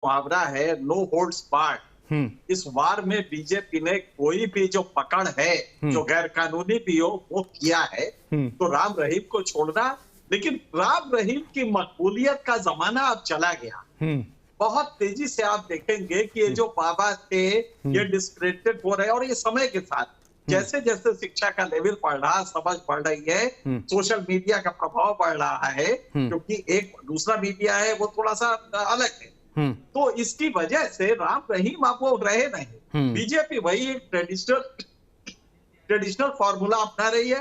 मुहावरा है, no holds board. इस वार में बीजेपी ने कोई भी जो पकड़ है, जो गैर कानूनी भी हो, वो किया है। तो राम रहीम को छोड़ना, लेकिन राम रहीम की मकबूलियत का जमाना अब चला गया। बहुत तेजी से आप देखेंगे कि ये जो बाबा थे, ये डिस्क्रेडिटेड हो रहे हैं, और ये समय के साथ जैसे जैसे शिक्षा का लेवल बढ़ रहा, समझ बढ़ रही है, सोशल मीडिया का प्रभाव बढ़ रहा है, क्योंकि एक दूसरा मीडिया है वो थोड़ा सा अलग है, तो इसकी वजह से राम रहीम अब वो रहे नहीं। बीजेपी वही एक ट्रेडिशनल फॉर्मूला अपना रही है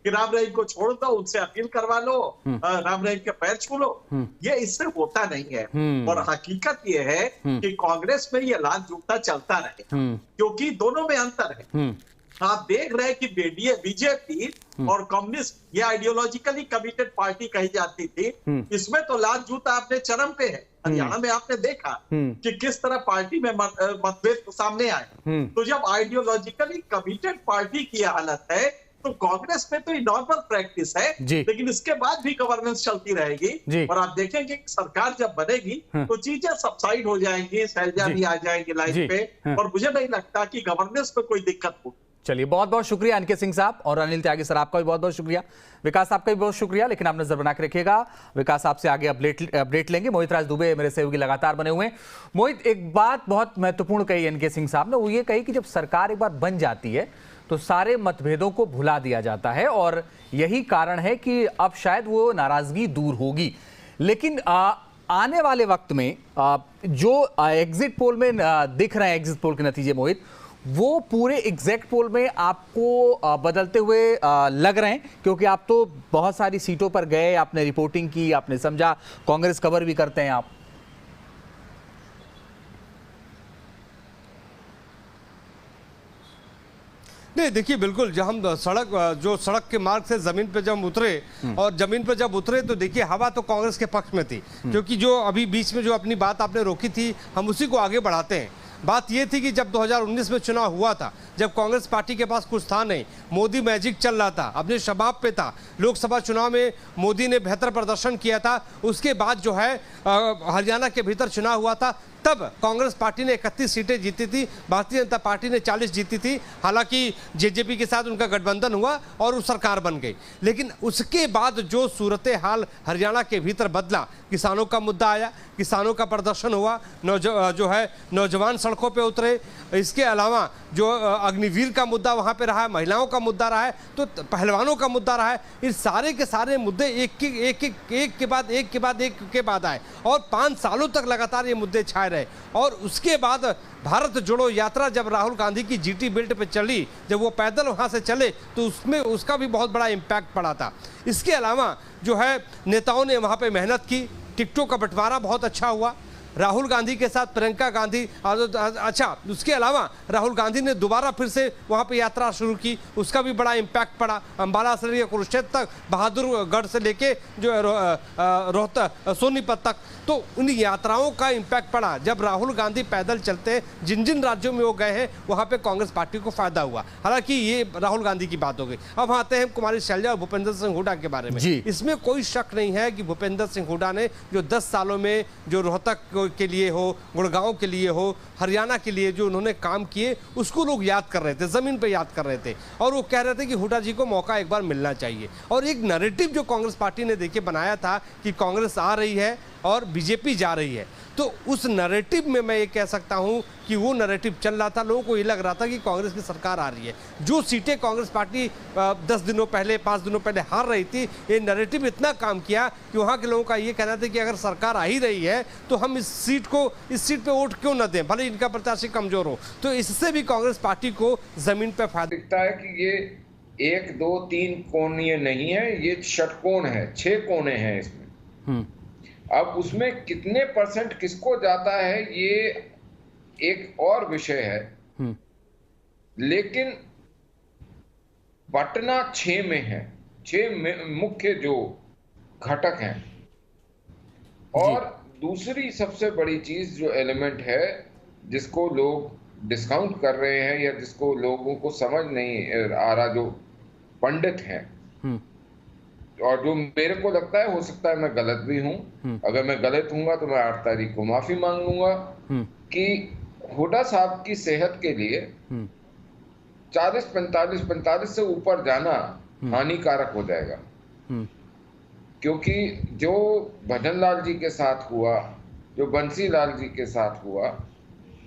कि राम रहीम को छोड़ दो, उनसे अपील करवा लो, राम रहीम के पैर छू लो। ये इससे होता नहीं है। और हकीकत ये है कि कांग्रेस में ये लाल जूता चलता रहे, क्योंकि दोनों में अंतर है। आप देख रहे हैं कि बीजेपी और कम्युनिस्ट, ये आइडियोलॉजिकली कमिटेड पार्टी कही जाती थी, इसमें तो लाल जूता अपने चरम पे है। हरियाणा में आपने देखा कि किस तरह पार्टी में मतभेद सामने आए। तो जब आइडियोलॉजिकली कमिटेड पार्टी की हालत है, तो कांग्रेस में तो ये नॉर्मल प्रैक्टिस है, लेकिन इसके बाद भी गवर्नेंस चलती रहेगी। और आप देखेंगे कि सरकार जब बनेगी तो चीजें सबसाइड हो जाएंगी, शैलजा भी आ जाएंगी लाइन पे, और मुझे नहीं लगता कि गवर्नेंस में कोई दिक्कत होगी। चलिए, बहुत बहुत शुक्रिया एनके सिंह साहब, और अनिल त्यागी सर आपका भी बहुत बहुत शुक्रिया, विकास आपका भी बहुत शुक्रिया। लेकिन आप नजर बना के रखिएगा, विकास आपसे आगे अपडेट लेंगे। मोहित राज दुबे मेरे सहयोगी लगातार बने हुए हैं। मोहित, एक बात बहुत महत्वपूर्ण कही एनके सिंह साहब ने, वो ये कही कि जब सरकार एक बार बन जाती है तो सारे मतभेदों को भुला दिया जाता है, और यही कारण है कि अब शायद वो नाराजगी दूर होगी। लेकिन आने वाले वक्त में जो एग्जिट पोल में दिख रहे हैं, एग्जिट पोल के नतीजे मोहित, वो पूरे एग्जैक्ट पोल में आपको बदलते हुए लग रहे हैं? क्योंकि आप तो बहुत सारी सीटों पर गए, आपने रिपोर्टिंग की, आपने समझा, कांग्रेस कवर भी करते हैं आप। नहीं, देखिए, बिल्कुल जब हम सड़क के मार्ग से जमीन पे जब उतरे, और जमीन पे जब उतरे तो देखिए हवा तो कांग्रेस के पक्ष में थी, क्योंकि जो अभी बीच में जो अपनी बात आपने रोकी थी, हम उसी को आगे बढ़ाते हैं। बात ये थी कि जब 2019 में चुनाव हुआ था, जब कांग्रेस पार्टी के पास कुछ था नहीं, मोदी मैजिक चल रहा था, अपने शबाब पे था, लोकसभा चुनाव में मोदी ने बेहतर प्रदर्शन किया था, उसके बाद जो है हरियाणा के भीतर चुनाव हुआ था, तब कांग्रेस पार्टी ने 31 सीटें जीती थी, भारतीय जनता पार्टी ने 40 जीती थी। हालांकि जेजेपी के साथ उनका गठबंधन हुआ और वो सरकार बन गई। लेकिन उसके बाद जो सूरत हाल हरियाणा के भीतर बदला, किसानों का मुद्दा आया, किसानों का प्रदर्शन हुआ, जो है नौजवान सड़कों पे उतरे, इसके अलावा जो अग्निवीर का मुद्दा वहाँ पे रहा है, महिलाओं का मुद्दा रहा है, तो पहलवानों का मुद्दा रहा है। इस सारे के सारे मुद्दे एक के बाद आए, और 5 सालों तक लगातार ये मुद्दे छाए रहे। और उसके बाद भारत जोड़ो यात्रा जब राहुल गांधी की जीटी बेल्ट पे चली, जब वो पैदल वहाँ से चले, तो उसमें उसका भी बहुत बड़ा इम्पैक्ट पड़ा था। इसके अलावा जो है नेताओं ने वहाँ पे मेहनत की, टिकटों का बंटवारा बहुत अच्छा हुआ, राहुल गांधी के साथ प्रियंका गांधी, अच्छा, उसके अलावा राहुल गांधी ने दोबारा फिर से वहां पे यात्रा शुरू की, उसका भी बड़ा इम्पैक्ट पड़ा। अंबाला से कुरुक्षेत्र तक, बहादुरगढ़ से लेके जो रोहतक सोनीपत तक, तो उन यात्राओं का इम्पैक्ट पड़ा। जब राहुल गांधी पैदल चलते, जिन जिन राज्यों में वो गए हैं, वहां पे कांग्रेस पार्टी को फायदा हुआ। हालांकि ये राहुल गांधी की बात हो गई। अब आते हैं कुमारी शैलजा और भूपेंद्र सिंह हुड्डा के बारे में। इसमें कोई शक नहीं है कि भूपेंद्र सिंह हुड्डा ने जो 10 सालों में जो रोहतक के लिए हो, गुड़गांव के लिए हो, हरियाणा के लिए जो उन्होंने काम किए, उसको लोग याद कर रहे थे, जमीन पे याद कर रहे थे, और वो कह रहे थे कि हुड्डा जी को मौका एक बार मिलना चाहिए। और एक नैरेटिव जो कांग्रेस पार्टी ने देखिए बनाया था कि कांग्रेस आ रही है और बीजेपी जा रही है, तो उस नैरेटिव में मैं ये कह सकता हूं कि वो नैरेटिव चल रहा था। लोगों को ये लग रहा था कि कांग्रेस की सरकार आ रही है। जो सीटें कांग्रेस पार्टी 10 दिनों पहले, 5 दिनों पहले हार रही थी, ये नैरेटिव इतना काम किया कि वहां के लोगों का ये कहना था कि अगर सरकार आ ही रही है तो हम इस सीट पे वोट क्यों न दें, भले इनका प्रत्याशी कमजोर हो। तो इससे भी कांग्रेस पार्टी को जमीन पर फायदा दिखता है कि ये 1, 2, 3 कोणीय नहीं है, ये षटकोण है, 6 कोने हैं इसमें। अब उसमें कितने % किसको जाता है ये एक और विषय है, लेकिन बटना 6 में है, 6 मुख्य जो घटक हैं। और दूसरी सबसे बड़ी चीज जो एलिमेंट है, जिसको लोग डिस्काउंट कर रहे हैं या जिसको लोगों को समझ नहीं आ रहा, जो पंडित हैं, और जो मेरे को लगता है, हो सकता है मैं गलत भी हूं, अगर मैं गलत हूंगा तो मैं 8 तारीख को माफी मांग लूंगा, कि हुड्डा साहब की सेहत के लिए 40, 45 से ऊपर जाना हानिकारक हो जाएगा। क्योंकि जो भजन लाल जी के साथ हुआ, जो बंसी लाल जी के साथ हुआ,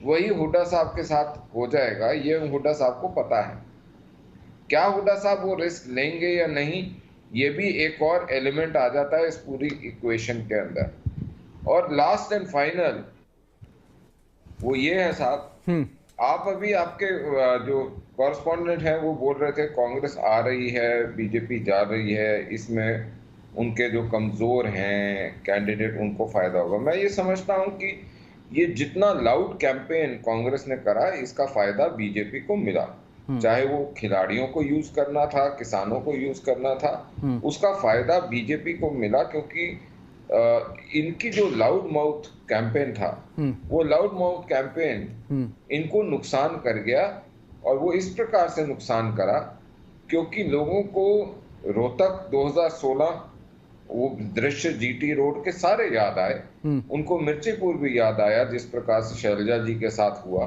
वही हुड्डा साहब के साथ हो जाएगा। ये हुड्डा साहब को पता है। क्या हुड्डा साहब वो रिस्क लेंगे या नहीं, ये भी एक और एलिमेंट आ जाता है इस पूरी इक्वेशन के अंदर। और लास्ट एंड फाइनल वो ये है साहब, आप अभी आपके जो कॉरेस्पॉन्डेंट है वो बोल रहे थे कांग्रेस आ रही है, बीजेपी जा रही है, इसमें उनके जो कमजोर हैं कैंडिडेट उनको फायदा होगा। मैं ये समझता हूं कि ये जितना लाउड कैंपेन कांग्रेस ने करा, इसका फायदा बीजेपी को मिला। चाहे वो खिलाड़ियों को यूज करना था, किसानों को यूज करना था, उसका फायदा बीजेपी को मिला। क्योंकि इनकी जो लाउड माउथ कैंपेन था, वो लाउड माउथ कैंपेन इनको नुकसान कर गया। और वो इस प्रकार से नुकसान करा क्योंकि लोगों को रोहतक 2016 वो दृश्य जीटी रोड के सारे याद आए, उनको मिर्चीपुर भी याद आया जिस प्रकार से शैलजा जी के साथ हुआ,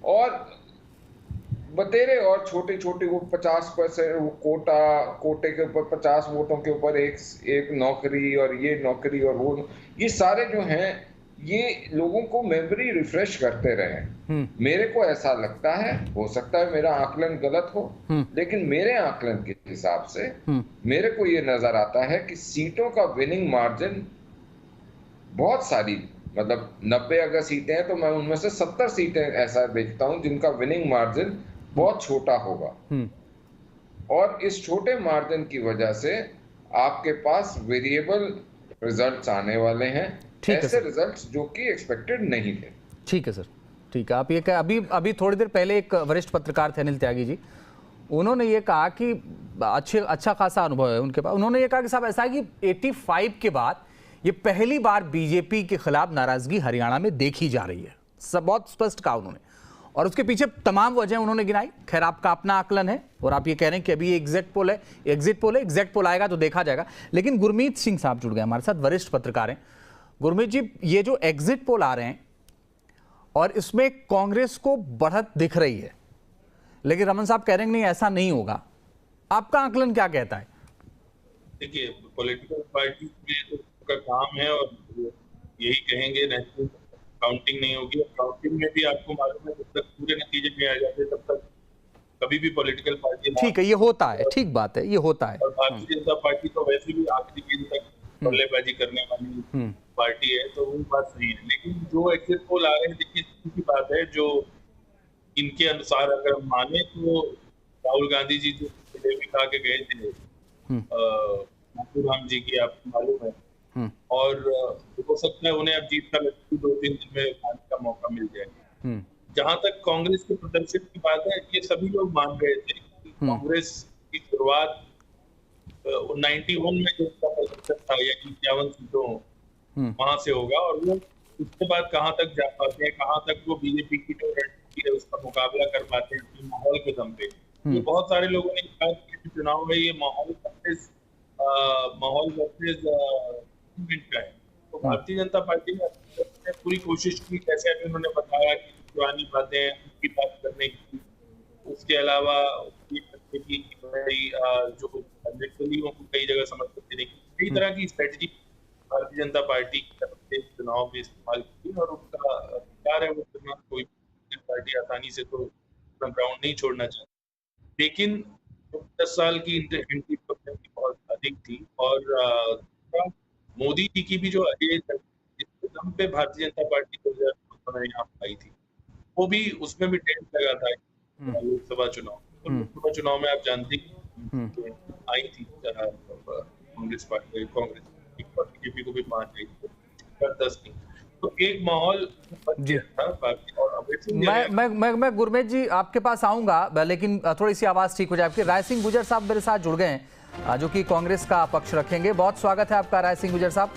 और बतेरे और छोटे छोटे वो 50% वो कोटे के ऊपर 50 वोटों के ऊपर एक नौकरी, और ये नौकरी और वो, ये सारे जो हैं ये लोगों को मेमोरी रिफ्रेश करते रहे। मेरे को ऐसा लगता है, हो सकता है मेरा आकलन गलत हो, लेकिन मेरे आकलन के हिसाब से मेरे को ये नजर आता है कि सीटों का विनिंग मार्जिन बहुत सारी, मतलब 90 अगर सीटें हैं तो मैं उनमें से 70 सीटें ऐसा देखता हूं जिनका विनिंग मार्जिन बहुत छोटा होगा। और इस छोटे मार्जिन की वजह से आपके पास वेरिएबल रिजल्ट्स आने वाले हैं, ऐसे रिजल्ट्स जो कि एक्सपेक्टेड नहीं थे। ठीक है सर, ठीक है। आप ये कह, अभी थोड़ी देर पहले एक वरिष्ठ पत्रकार थे अनिल त्यागी जी, उन्होंने ये कहा कि अच्छा खासा अनुभव है उनके पास। उन्होंने ये कहा कि साहब ऐसा है कि 85 के बाद ये पहली बार बीजेपी के खिलाफ नाराजगी हरियाणा में देखी जा रही है। सब बहुत स्पष्ट कहा उन्होंने, और उसके पीछे तमाम वजह उन्होंने गिनाई। खैर आपका अपना आकलन है, और आप ये कह रहे हैं कि अभी एग्जिट पोल है, एग्जिट पोल आएगा तो देखा जाएगा। लेकिन गुरमीत सिंह साहब जुड़ गए हमारे साथ, वरिष्ठ पत्रकार हैं। गुरमीत जी, ये जो एग्जिट पोल आ रहे हैं और इसमें कांग्रेस को बढ़त दिख रही है, लेकिन रमन साहब कह रहे हैं नहीं ऐसा नहीं होगा, आपका आकलन क्या कहता है? देखिए, पॉलिटिकल पार्टी में का काम है और यही कहेंगे, नेशनल काउंटिंग नहीं होगी। और काउंटिंग में भी आपको मालूम है जब तक पूरे नतीजे में आ जाते तब तक कभी भी पॉलिटिकल पार्टी, ठीक है, ये होता है, ठीक बात है, ये होता है। और भारतीय जनता पार्टी तो वैसे भी आखिरी दिन तक बल्लेबाजी करने वाली पार्टी है, तो वो बात सही है। लेकिन जो एग्जिट पोल आ रहे हैं, देखिए की बात है, जो इनके अनुसार अगर माने तो राहुल गांधी जी जो खा के गए थे राम जी की, आपको मालूम है, और हो सकता है उन्हें अब जीत का लक्ष्य 2-3 दिन में खाने का मौका मिल जाए। जहां तक कांग्रेस के प्रदर्शन की बात है, ये सभी लोग मान गए थे कि कांग्रेस की शुरुआत 91 में जो उसका प्रदर्शन था, यानी 51 सीटों वहां से होगा, और वो उसके बाद कहां तक जा पाते हैं, कहां तक वो बीजेपी की जो रणनीति है उसका मुकाबला कर पाते हैं अपने माहौल के दम पे। तो बहुत सारे लोगों ने कहा कि चुनाव में ये माहौल वर्सेस का है। तो भारतीय जनता पार्टी ने पूरी कोशिश की, कैसे अभी उन्होंने बताया कि पुरानी बातें उनकी बात करने की, उसके अलावा जो निर्दलीयों को कई जगह समर्थन देने की, कई तरह की स्ट्रेटजी भारतीय जनता पार्टी की तरफ से चुनाव में इस्तेमाल की, और उनका विचार है वो कोई पार्टी आसानी से तो अपना ग्राउंड नहीं छोड़ना चाहती। लेकिन 10 साल की इंटेंसिटी बहुत अधिक थी, और मोदी जी की भी जो दम पे भारतीय जनता पार्टी 2014 में यहाँ आई थी, वो भी उसमें भी टेंट लगा था लोकसभा चुनाव। तो लोकसभा चुनाव में आप जानते हैं आई थी कांग्रेस पार्टी, बीजेपी को भी 5 आई थी, 10 नहीं। तो एक माहौल था। मैं गुरमीत जी आपके पास आऊंगा, लेकिन थोड़ी सी आवाज ठीक हो जाए आपकी। राय सिंह गुजर साहब मेरे साथ जुड़ गए हैं, जो कि कांग्रेस का पक्ष रखेंगे। बहुत स्वागत है आपका राय सिंह गुजर साहब।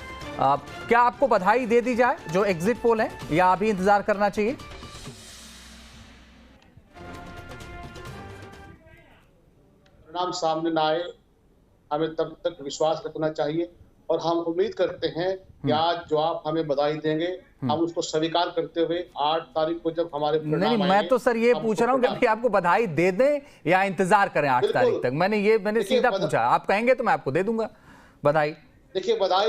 क्या आपको बधाई दे दी जाए जो एग्जिट पोल है, या अभी इंतजार करना चाहिए? परिणाम सामने ना आए हमें तब तक विश्वास रखना चाहिए। और हम उम्मीद करते हैं कि आज जो आप हमें बधाई देंगे, हम उसको स्वीकार करते हुए 8 तारीख को जब हमारे नहीं, मैं तो सर ये पूछ रहा हूँ कि अभी आपको बधाई दे दें या इंतजार करें 8 तारीख तक। मैंने सीधा पूछा, आप कहेंगे तो मैं आपको दे दूंगा बधाई। देखिए, बधाई